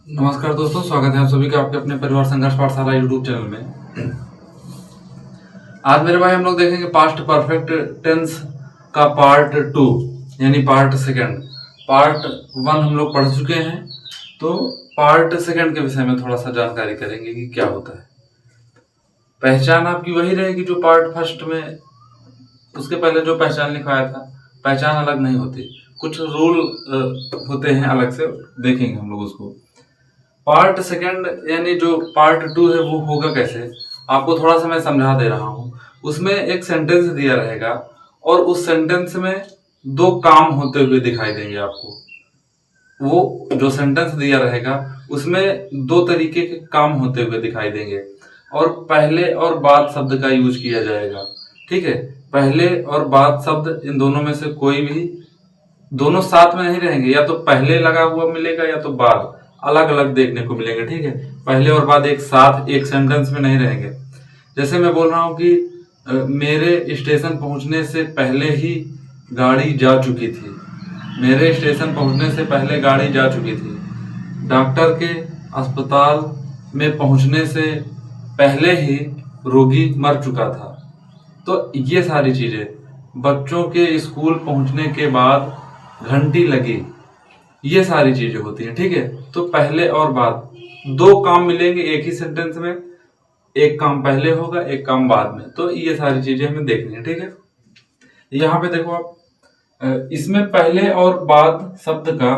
नमस्कार दोस्तों, स्वागत है आप सभी का आपके अपने परिवार संघर्ष पाठशाला यूट्यूब चैनल में। आज मेरे भाई हम लोग देखेंगे पास्ट परफेक्ट टेंस का पार्ट 2 यानी पार्ट सेकंड। पार्ट 1 हम लोग पढ़ चुके हैं, तो पार्ट सेकंड के विषय में थोड़ा सा जानकारी करेंगे कि क्या होता है। पहचान आपकी वही रहेगी जो पार्ट फर्स्ट में, उसके पहले जो पहचान लिखवाया था। पहचान अलग नहीं होती, कुछ रूल होते हैं अलग से, देखेंगे हम लोग उसको। पार्ट सेकंड यानी जो पार्ट 2 है वो होगा कैसे, आपको थोड़ा सा मैं समझा दे रहा हूँ। उसमें एक सेंटेंस दिया रहेगा और उस सेंटेंस में दो काम होते हुए दिखाई देंगे आपको। वो जो सेंटेंस दिया रहेगा उसमें दो तरीके के काम होते हुए दिखाई देंगे और पहले और बाद शब्द का यूज किया जाएगा। ठीक है, पहले और बाद शब्द इन दोनों में से कोई भी, दोनों साथ में नहीं रहेंगे, या तो पहले लगा हुआ मिलेगा या तो बाद, अलग अलग देखने को मिलेंगे। ठीक है, पहले और बाद एक साथ एक सेंटेंस में नहीं रहेंगे। जैसे मैं बोल रहा हूँ कि मेरे स्टेशन पहुंचने से पहले ही गाड़ी जा चुकी थी। मेरे स्टेशन पहुंचने से पहले गाड़ी जा चुकी थी। डॉक्टर के अस्पताल में पहुंचने से पहले ही रोगी मर चुका था। तो ये सारी चीजें, बच्चों के स्कूल पहुंचने के बाद घंटी लगी, ये सारी चीजें होती हैं। ठीक है, तो पहले और बाद दो काम मिलेंगे एक ही सेंटेंस में, एक काम पहले होगा एक काम बाद में। तो ये सारी चीजें हमें देखनी है। ठीक है, यहाँ पे देखो आप, इसमें पहले और बाद शब्द का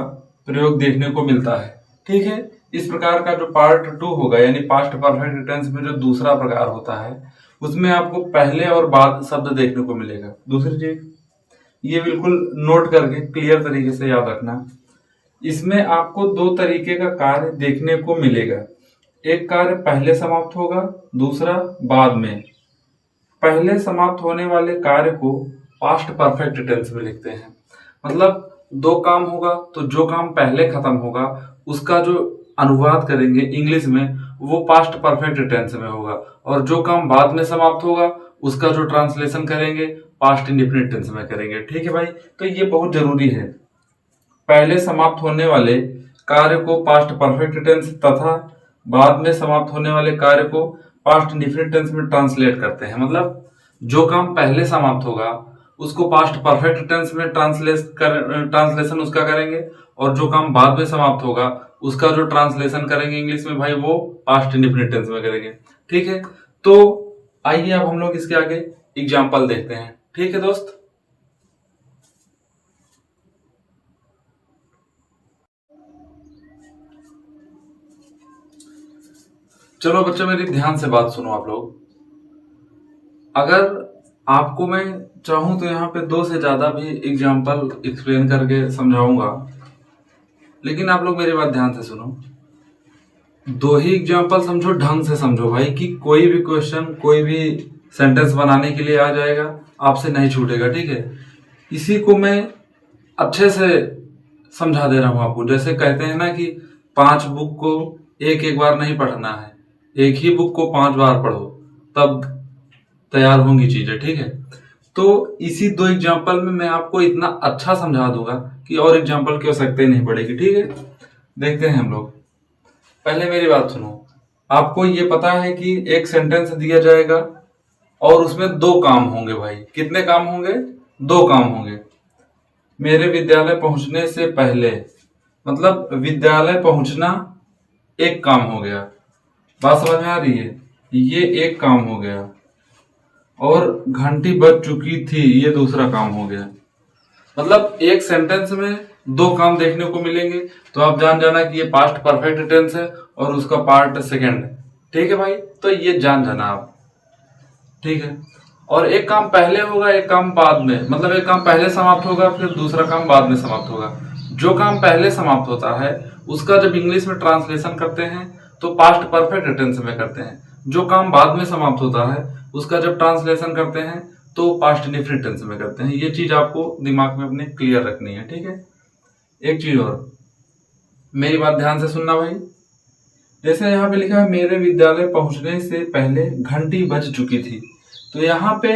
प्रयोग देखने को मिलता है। ठीक है, इस प्रकार का जो पार्ट 2 होगा यानी पास्ट परफेक्ट टेंस में जो दूसरा प्रकार होता है उसमें आपको पहले और बाद शब्द देखने को मिलेगा। दूसरी चीज, ये बिल्कुल नोट करके क्लियर तरीके से याद रखना, इसमें आपको दो तरीके का कार्य देखने को मिलेगा। एक कार्य पहले समाप्त होगा, दूसरा बाद में। पहले समाप्त होने वाले कार्य को पास्ट परफेक्ट टेंस में लिखते हैं। मतलब दो काम होगा तो जो काम पहले खत्म होगा उसका जो अनुवाद करेंगे इंग्लिश में वो पास्ट परफेक्ट टेंस में होगा, और जो काम बाद में समाप्त होगा उसका जो ट्रांसलेशन करेंगे पास्ट इंडेफिनिट टेंस में करेंगे। ठीक है भाई, तो ये बहुत जरूरी है। पहले समाप्त होने वाले कार्य को पास्ट परफेक्ट टेंस तथा बाद में समाप्त होने वाले कार्य को पास्ट इंडेफिनिट टेंस में ट्रांसलेट करते हैं। मतलब जो काम पहले समाप्त होगा उसको पास्ट परफेक्ट टेंस में ट्रांसलेशन उसका करेंगे, और जो काम बाद में समाप्त होगा उसका जो ट्रांसलेशन करेंगे इंग्लिश में भाई वो पास्ट इंडेफिनिट टेंस में करेंगे। ठीक है, तो आइए अब हम लोग इसके आगे एग्जाम्पल देखते हैं। ठीक है दोस्त, चलो बच्चों मेरी ध्यान से बात सुनो आप लोग। अगर आपको मैं चाहूं तो यहाँ पे दो से ज्यादा भी एग्जाम्पल एक्सप्लेन करके समझाऊंगा, लेकिन आप लोग मेरी बात ध्यान से सुनो। दो ही एग्जाम्पल समझो, ढंग से समझो भाई, कि कोई भी क्वेश्चन कोई भी सेंटेंस बनाने के लिए आ जाएगा, आपसे नहीं छूटेगा। ठीक है, इसी को मैं अच्छे से समझा दे रहा हूं आपको। जैसे कहते हैं ना कि 5 बुक को एक एक बार नहीं पढ़ना है, एक ही बुक को 5 बार पढ़ो, तब तैयार होंगी चीजें। ठीक है, तो इसी दो एग्जाम्पल में मैं आपको इतना अच्छा समझा दूंगा कि और एग्जाम्पल की आवश्यकता ही नहीं पड़ेगी। ठीक है, देखते हैं हम लोग। पहले मेरी बात सुनो। आपको ये पता है कि एक सेंटेंस दिया जाएगा और उसमें दो काम होंगे भाई। कितने काम होंगे? दो काम होंगे। मेरे विद्यालय पहुंचने से पहले, मतलब विद्यालय पहुंचना एक काम हो गया। बात समझ में आ रही है? ये एक काम हो गया, और घंटी बज चुकी थी ये दूसरा काम हो गया। मतलब एक सेंटेंस में दो काम देखने को मिलेंगे, तो आप जान जाना कि ये पास्ट परफेक्ट टेंस है और उसका पार्ट सेकंड है। ठीक है भाई, तो ये जान जाना आप। ठीक है, और एक काम पहले होगा एक काम बाद में, मतलब एक काम पहले समाप्त होगा फिर दूसरा काम बाद में समाप्त होगा। जो काम पहले समाप्त होता है उसका जब इंग्लिश में ट्रांसलेशन करते हैं तो पास्ट परफेक्ट टेंस में करते हैं। जो काम बाद में समाप्त होता है उसका जब ट्रांसलेशन करते हैं तो पास्ट इंडेफिनिट टेंस में करते हैं। ये चीज आपको दिमाग में अपने क्लियर रखनी है। ठीक है, एक चीज और, मेरी बात ध्यान से सुनना भाई। जैसे यहाँ पे लिखा है मेरे विद्यालय पहुंचने से पहले घंटी बज चुकी थी, तो यहाँ पे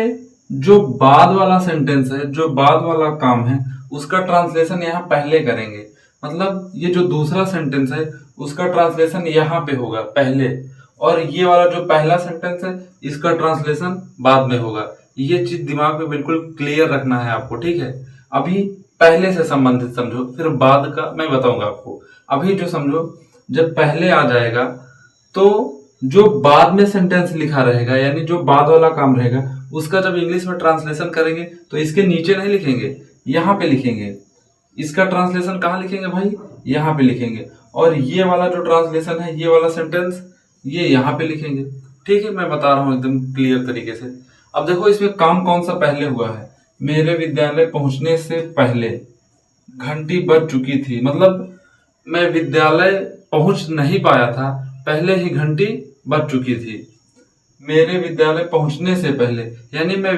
जो बाद वाला सेंटेंस है, जो बाद वाला काम है, उसका ट्रांसलेशन यहाँ पहले करेंगे। मतलब ये जो दूसरा सेंटेंस है उसका ट्रांसलेशन यहाँ पे होगा पहले, और ये वाला जो पहला सेंटेंस है इसका ट्रांसलेशन बाद में होगा। ये चीज दिमाग में बिल्कुल क्लियर रखना है आपको, ठीक है। अभी पहले से संबंधित समझो, फिर बाद का मैं बताऊंगा आपको। अभी जो समझो, जब पहले आ जाएगा तो जो बाद में सेंटेंस लिखा रहेगा, यानी जो बाद वाला काम रहेगा, उसका जब इंग्लिश में ट्रांसलेशन करेंगे तो इसके नीचे नहीं लिखेंगे, यहाँ पे लिखेंगे। इसका ट्रांसलेशन कहाँ लिखेंगे भाई? यहाँ पे लिखेंगे। और ये वाला जो ट्रांसलेशन है, ये वाला सेंटेंस, ये यहाँ पे लिखेंगे। ठीक है, मैं बता रहा हूँ एकदम क्लियर तरीके से। अब देखो इसमें काम कौन सा पहले हुआ है। मेरे विद्यालय पहुंचने से पहले घंटी बज चुकी थी, मतलब मैं विद्यालय पहुंच नहीं पाया था, पहले ही घंटी बज चुकी थी। मेरे विद्यालय पहुंचने से पहले, यानी मैं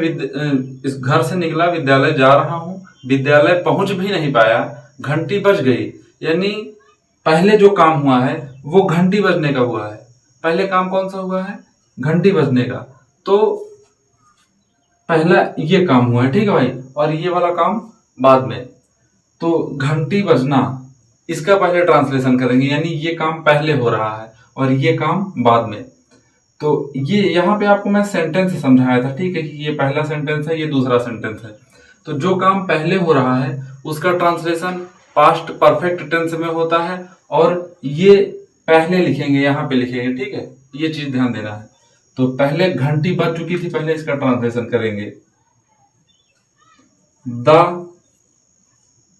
इस घर से निकला, विद्यालय जा रहा हूँ, विद्यालय पहुंच भी नहीं पाया, घंटी बज गई। यानी पहले जो काम हुआ है वो घंटी बजने का हुआ है। पहले काम कौन सा हुआ है? घंटी बजने का। तो पहला ये काम हुआ है, ठीक है भाई, और ये वाला काम बाद में। तो घंटी बजना, इसका पहले ट्रांसलेशन करेंगे, यानी ये काम पहले हो रहा है और ये काम बाद में। तो ये यहाँ पे आपको मैं सेंटेंस समझाया था, ठीक है, कि ये पहला सेंटेंस है, ये दूसरा सेंटेंस है। तो जो काम पहले हो रहा है उसका ट्रांसलेशन पास्ट परफेक्ट टेंस में होता है, और ये पहले लिखेंगे, यहाँ पे लिखेंगे, ठीक है। ये चीज ध्यान देना है। तो पहले घंटी बज चुकी थी, पहले इसका ट्रांसलेशन करेंगे। The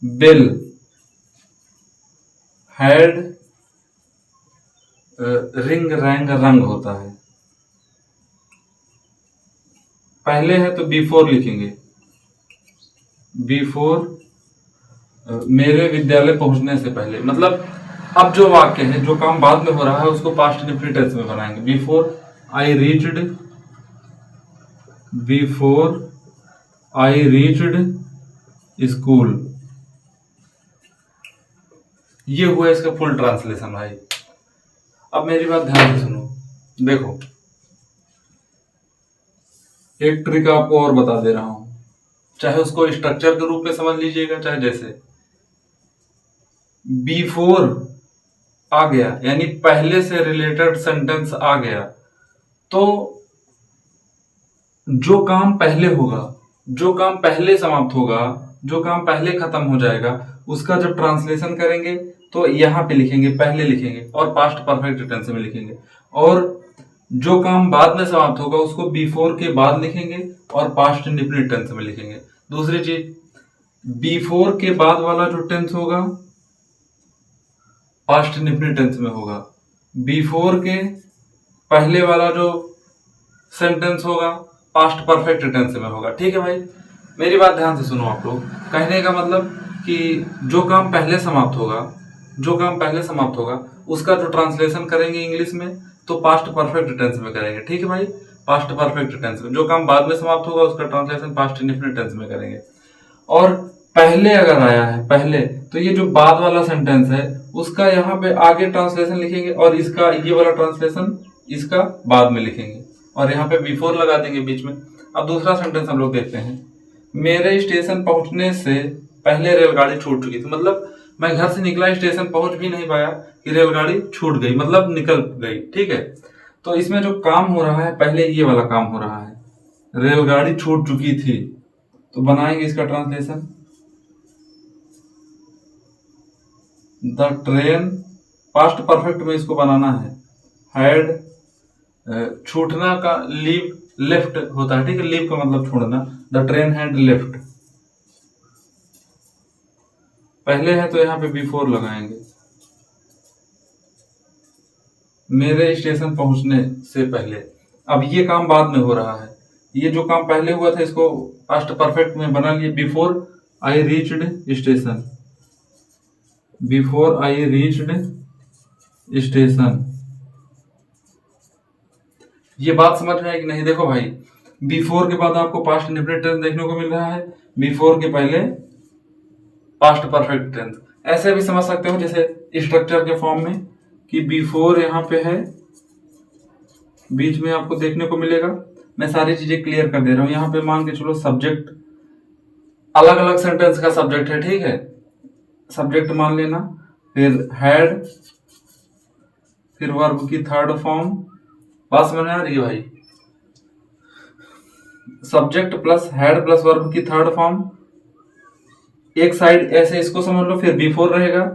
bell had ring rang rung होता है। पहले है तो बिफोर लिखेंगे, बिफोर मेरे विद्यालय पहुंचने से पहले। मतलब अब जो वाक्य है, जो काम बाद में हो रहा है, उसको पास्ट इंडेफिनिट टेंस में बनाएंगे। Before I reached, before I reached school. ये हुआ इसका फुल ट्रांसलेशन भाई। अब मेरी बात ध्यान से सुनो, देखो एक ट्रिक आपको और बता दे रहा हूं, चाहे उसको स्ट्रक्चर के रूप में समझ लीजिएगा, चाहे जैसे। बिफोर आ गया, यानी पहले से रिलेटेड सेंटेंस आ गया, तो जो काम पहले होगा, जो काम पहले समाप्त होगा, जो काम पहले खत्म हो जाएगा, उसका जब ट्रांसलेशन करेंगे तो यहाँ पे लिखेंगे, पहले लिखेंगे, और पास्ट परफेक्ट टेंस में लिखेंगे। और जो काम बाद में समाप्त होगा उसको बिफोर के बाद लिखेंगे और पास्ट इंडेफिनिट टेंस में लिखेंगे। दूसरी चीज, बिफोर के बाद वाला जो टेंस होगा पास्ट इंडेफिनिट टेंस में होगा, बिफोर के पहले वाला जो सेंटेंस होगा पास्ट परफेक्ट टेंस में होगा। ठीक है भाई, मेरी बात ध्यान से सुनो आप लोग। कहने का मतलब कि जो काम पहले समाप्त होगा, जो काम पहले समाप्त होगा, उसका जो ट्रांसलेशन करेंगे इंग्लिश में तो पास्ट परफेक्ट टेंस में करेंगे। ठीक है भाई, पास्ट परफेक्ट टेंस में। जो काम बाद में समाप्त होगा उसका ट्रांसलेशन पास्ट इंडेफिनिट टेंस में करेंगे। और पहले अगर आया है पहले, तो ये जो बाद वाला सेंटेंस है उसका यहाँ पे आगे ट्रांसलेशन लिखेंगे, और इसका ये वाला ट्रांसलेशन इसका बाद में लिखेंगे, और यहाँ पे बिफोर लगा देंगे बीच में। अब दूसरा सेंटेंस हम लोग देखते हैं। मेरे स्टेशन पहुंचने से पहले रेलगाड़ी छूट चुकी थी, मतलब मैं घर से निकला, स्टेशन पहुंच भी नहीं पाया कि रेलगाड़ी छूट गई, मतलब निकल गई। ठीक है, तो इसमें जो काम हो रहा है पहले ये वाला काम हो रहा है, रेलगाड़ी छूट चुकी थी। तो बनाएंगे इसका translation, the train, past perfect में इसको बनाना है, हैड, छूटना का लीव, लेफ्ट होता है। ठीक है, लीव का मतलब छोड़ना, द ट्रेन हैड लेफ्ट। पहले है तो यहाँ पे बिफोर लगाएंगे, मेरे स्टेशन पहुंचने से पहले। अब ये काम बाद में हो रहा है, ये जो काम पहले हुआ था इसको पास्ट परफेक्ट में बना लिए, before I reached station, before I reached station. ये बात समझ में आई कि नहीं? देखो भाई, बिफोर के बाद आपको पास्ट इंडेफिनिट टेंस देखने को मिल रहा है, बिफोर के पहले पास्ट परफेक्ट टेंस। ऐसे भी समझ सकते हो जैसे स्ट्रक्चर के फॉर्म में, कि बिफोर यहाँ पे है, बीच में आपको देखने को मिलेगा। मैं सारी चीजें क्लियर कर दे रहा हूं। यहाँ पे मान के चलो सब्जेक्ट, अलग अलग सेंटेंस का सब्जेक्ट है, ठीक है, सब्जेक्ट मान लेना, फिर हैड, फिर वर्ब की थर्ड फॉर्म। बात समझ में आ रही है भाई? Subject plus had plus verb की थर्ड फॉर्म, एक साइड ऐसे इसको समझ लो, फिर बिफोर रहेगा,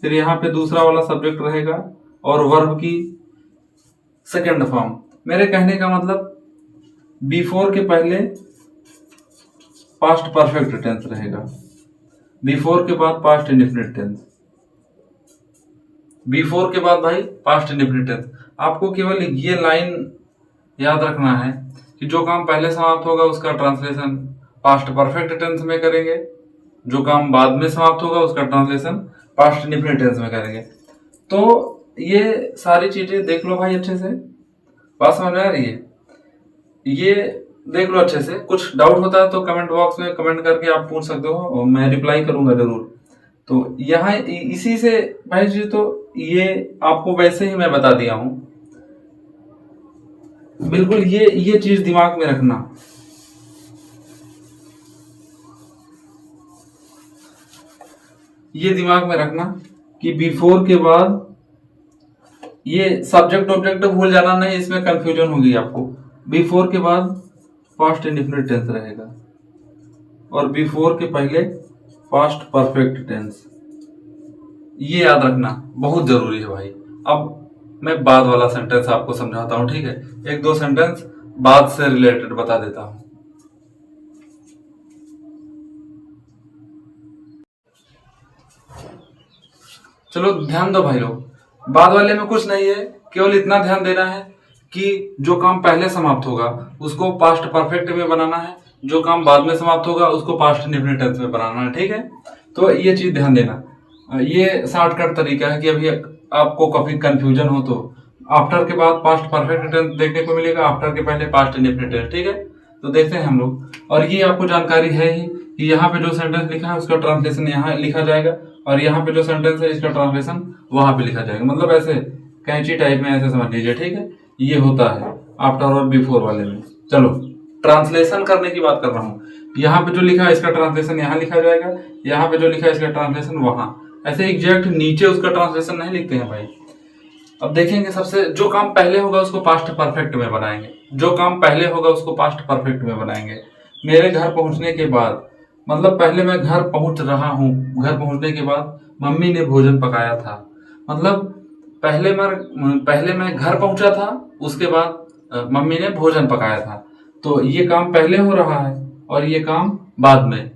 फिर यहाँ पे दूसरा वाला सब्जेक्ट रहेगा और वर्ब की सेकेंड फॉर्म। मेरे कहने का मतलब बिफोर के पहले पास्ट परफेक्ट टेंस रहेगा, बिफोर के बाद पास्ट इंडेफिनिट टेंस, बिफोर के बाद भाई पास्ट इंडेफिनिट टेंस। आपको केवल ये लाइन याद रखना है कि जो काम पहले समाप्त होगा उसका ट्रांसलेशन पास्ट परफेक्ट टेंस में करेंगे, जो काम बाद में समाप्त होगा उसका ट्रांसलेशन पास्ट इंडेफिनिट टेंस में करेंगे। तो ये सारी चीजें देख लो भाई अच्छे से, बात समझ में आ रही है? ये देख लो अच्छे से। कुछ डाउट होता है तो कमेंट बॉक्स में कमेंट करके आप पूछ सकते हो और मैं रिप्लाई करूंगा जरूर। तो यहाँ इसी से भाई जी, तो ये आपको वैसे ही मैं बता दिया हूं, बिल्कुल ये चीज दिमाग में रखना। ये दिमाग में रखना कि बिफोर के बाद ये सब्जेक्ट ऑब्जेक्ट भूल जाना नहीं, इसमें कंफ्यूजन होगी आपको। बिफोर के बाद पास्ट इंडेफिनिट टेंस रहेगा और बिफोर के पहले पास्ट परफेक्ट टेंस, ये याद रखना बहुत जरूरी है भाई। अब मैं बाद वाला सेंटेंस आपको समझाता हूं, ठीक है? एक दो सेंटेंस बाद से रिलेटेड बता देता हूं। चलो ध्यान दो भाई लोग, बाद वाले में कुछ नहीं है, केवल इतना ध्यान देना है कि जो काम पहले समाप्त होगा उसको पास्ट परफेक्ट में बनाना है, जो काम बाद में समाप्त होगा उसको पास्ट इंडेफिनिट टेंस में बनाना है, ठीक है? तो ये चीज ध्यान देना। ये शॉर्टकट तरीका है कि अभी आपको कभी कंफ्यूजन हो तो आफ्टर के बाद पास्ट परफेक्ट टेंस देखने को मिलेगा, आफ्टर के पहले पास्ट इंडेफिनिट टेंस, ठीक है? तो देखते हैं हम लोग। और ये आपको जानकारी है ही कि यहाँ पे जो सेंटेंस लिखा है उसका ट्रांसलेशन यहाँ लिखा जाएगा और यहाँ पे जो सेंटेंस है इसका ट्रांसलेशन वहां पे लिखा जाएगा, मतलब ऐसे कैंची टाइप में ऐसे समझ लीजिए, ठीक है? ये होता है आफ्टर और बिफोर वाले में। चलो ट्रांसलेशन करने की बात कर रहा हूँ। यहाँ पे जो लिखा है इसका ट्रांसलेशन यहाँ लिखा जाएगा, यहाँ पे जो लिखा है इसका ट्रांसलेशन वहां, ऐसे एग्जैक्ट नीचे उसका ट्रांसलेशन नहीं लिखते हैं भाई। अब देखेंगे, सबसे जो काम पहले होगा उसको पास्ट परफेक्ट में बनाएंगे, जो काम पहले होगा उसको पास्ट परफेक्ट में बनाएंगे। मेरे घर पहुंचने के बाद, मतलब पहले मैं घर पहुंच रहा हूं, घर पहुंचने के बाद मम्मी ने भोजन पकाया था, मतलब पहले मैं घर पहुंचा था, उसके बाद मम्मी ने भोजन पकाया था। तो ये काम पहले हो रहा है और ये काम बाद में,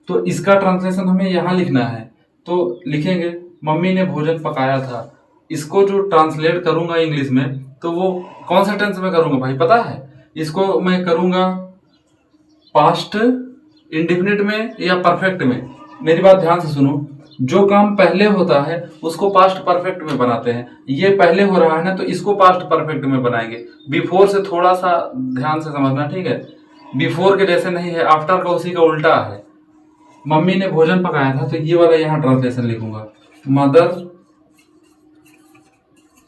तो इसका ट्रांसलेशन हमें यहाँ लिखना है। तो लिखेंगे मम्मी ने भोजन पकाया था। इसको जो ट्रांसलेट करूंगा इंग्लिश में तो वो कौन सा टेंस में करूंगा भाई पता है? इसको मैं करूंगा पास्ट इंडेफिनिट में या परफेक्ट में। मेरी बात ध्यान से सुनो, जो काम पहले होता है उसको पास्ट परफेक्ट में बनाते हैं, ये पहले हो रहा है ना तो इसको पास्ट परफेक्ट में बनाएंगे। बिफोर से थोड़ा सा ध्यान से समझना, ठीक है? बिफोर के जैसे नहीं है, आफ्टर का उसी का उल्टा है। मम्मी ने भोजन पकाया था तो ये वाला यहाँ ट्रांसलेशन लिखूंगा, mother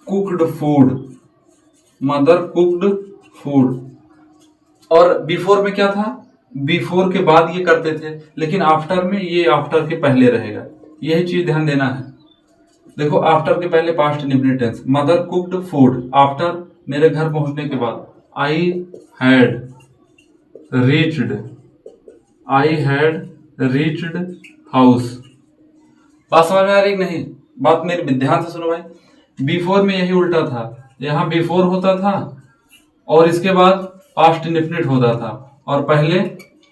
cooked food, mother cooked food. और बिफोर में क्या था? बिफोर के बाद ये करते थे, लेकिन आफ्टर में ये आफ्टर के पहले रहेगा, यही चीज ध्यान देना है। देखो आफ्टर के पहले past indefinite tense, mother cooked food, after मेरे घर पहुंचने के बाद, I had reached, I had reached house. बात समझ में आ रही नहीं? बात मेरे ध्यान से सुनो भाई। बिफोर में यही उल्टा था, यहाँ बिफोर होता था और इसके बाद पास्ट इंडेफिनिट होता था और पहले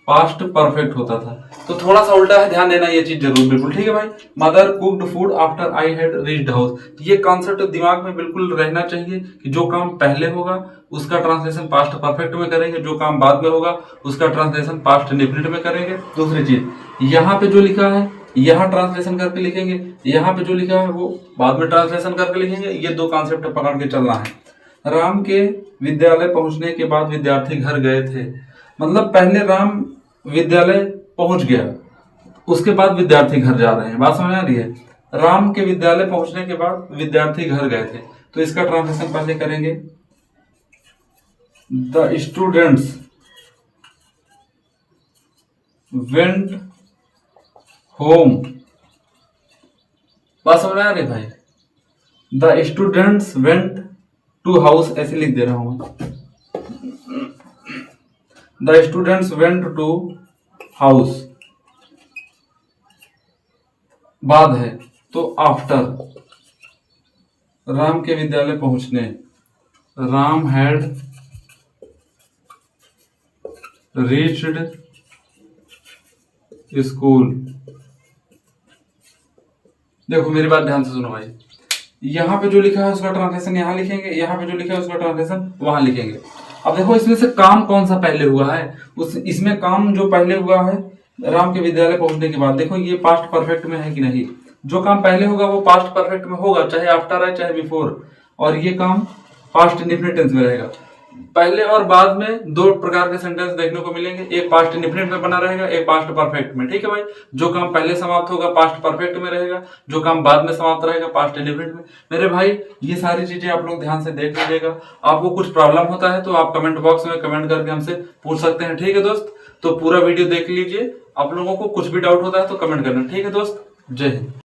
पास्ट परफेक्ट होता था, तो थोड़ा सा उल्टा है, ध्यान देना ये चीज जरूर, बिल्कुल ठीक है भाई? Mother cooked food after I had reached house, ये कॉन्सेप्ट दिमाग में बिल्कुल रहना चाहिए कि जो काम पहले होगा उसका ट्रांसलेशन पास्ट परफेक्ट में करेंगे, जो काम बाद में होगा उसका ट्रांसलेशन पास्ट इंडेफिनिट में करेंगे। दूसरी चीज, यहाँ पे जो लिखा है यहाँ ट्रांसलेशन करके लिखेंगे, यहाँ पे जो लिखा है वो बाद में ट्रांसलेशन करके लिखेंगे, ये दो कॉन्सेप्ट पकड़ के चलना है। राम के विद्यालय पहुंचने के बाद विद्यार्थी घर गए थे, मतलब पहले राम विद्यालय पहुंच गया, उसके बाद विद्यार्थी घर जा रहे हैं। बात समझ आ रही है? राम के विद्यालय पहुंचने के बाद विद्यार्थी घर गए थे, तो इसका ट्रांसलेशन पहले करेंगे, द स्टूडेंट्स वेंट होम बात समझ में आ रही भाई? The students went to house, ऐसे लिख दे रहा हूं। The students went to house बाद है तो आफ्टर, राम के विद्यालय पहुंचने, राम हैड रीच्ड स्कूल। देखो मेरी बात ध्यान से सुनो भाई, यहाँ पे जो लिखा है उसका ट्रांसलेशन यहाँ लिखेंगे, यहाँ पे जो लिखा है उसका ट्रांसलेशन वहां लिखेंगे। अब देखो इसमें से काम कौन सा पहले हुआ है, इसमें काम जो पहले हुआ है राम के विद्यालय पहुंचने के बाद, देखो ये पास्ट परफेक्ट में है कि नहीं। जो काम पहले होगा वो पास्ट परफेक्ट में होगा, चाहे आफ्टर है चाहे बिफोर, और ये काम पास्ट इंडेफिनिट टेंस में रहेगा। पहले और बाद में दो प्रकार के सेंटेंस देखने को मिलेंगे, एक पास्ट इंडेफिनिट में बना रहेगा, एक पास्ट परफेक्ट में। ठीक है भाई, जो काम पहले समाप्त होगा पास्ट परफेक्ट में रहेगा, जो काम बाद में समाप्त रहेगा पास्ट इंडेफिनिट में। मेरे भाई ये सारी चीजें आप लोग ध्यान से देख लीजिएगा। आपको कुछ प्रॉब्लम होता है तो आप कमेंट बॉक्स में कमेंट करके हमसे पूछ सकते हैं। ठीक है दोस्त, तो पूरा वीडियो देख लीजिए। आप लोगों को कुछ भी डाउट होता है तो कमेंट करना। ठीक है दोस्त, जय हिंद।